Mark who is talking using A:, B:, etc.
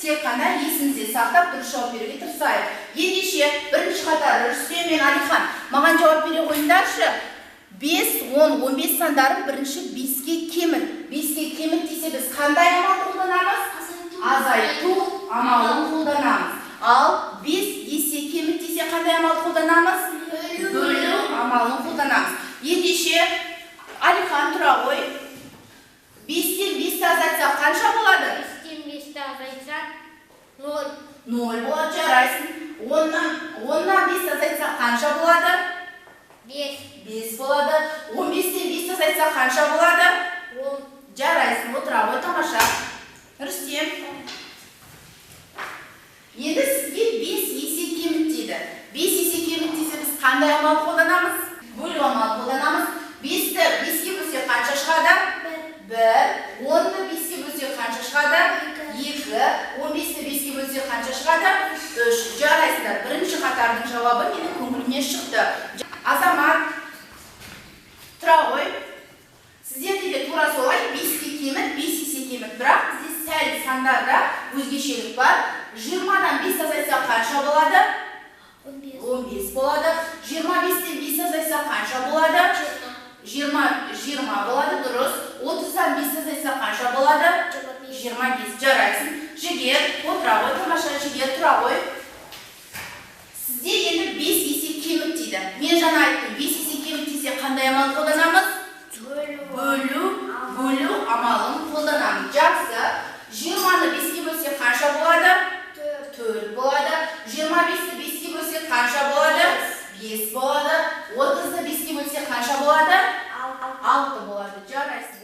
A: тек қана есіңізде сақтап дұрыс жауап беруге тырысайық. Ендеше бірінші қатар Рүстем мен Алихан маған жауап бере қойыңдаршы. 5, 10, 15 сандарын бірінші 5-ке кеміт. 5-ке кеміт десе біз қандай амалды қолданамыз? Азайту амалын қолданамыз. Ал 5 есе кеміт десе қандай амалды қолданамыз? Бөлу амалын қолданамыз. Ендеше Алихан тұра ғой. 5-тен 5-ті азайтсақ қанша болады?
B: 5-тен 5-ті азайтсақ 0.
A: 0 болады, жарайсың. 10-нан 5-ті азайтсақ қанша болады?
B: 5.
A: 5 болады. 15-тен 5-ті азайтсақ қанша болады?
B: 10.
A: Жарайсың, отыра ғой, тамаша. Рүстем. Енді сізге 5 есе кеміт дейді. 5 есе кеміт десе біз қандай амал қолданамыз? Бөлу амал қолданамыз. 5-ті 5-ке бөлсек қанша шығады? 1. 10-ты 5-ке бөлсек қанша шығады? 2. 15-ті 5-ке бөлсек қанша шығады? 3. Жарайсыздар. Бірінші қатардың жауабы менің көңілімнен шықты. Азамат, тұра ғой. Сіздерде де тура солай 5-ке кеміт, 5 есе кеміт. Бірақ бізде сәл сандарда өзгешелік бар. 20-дан 5 азайтсақ қанша болады? 15 болады. 25-тен 5 азайтсақ қанша болады? 20 болады, дұрыс. 30-дан 5 азайтсақ қанша болады? 25. Жарайсың. Жігер, отыра ғой, тамаша. Жігер, тұра ғой. Сізде енді 5 есе кеміт дейді. Мен жаңа айттым, 5 есе кеміт десе қандай амал қолданамыз? Бөлу амалын қолданамыз. Жақсы. 20-ны 5-ке бөлсек қанша болады? 4 болады. 25-ті 5-ке бөлсек қанша болады? 5 болады. 30-ны 5-ке бөлсек қанша болады? 6 болады. Жарайсың.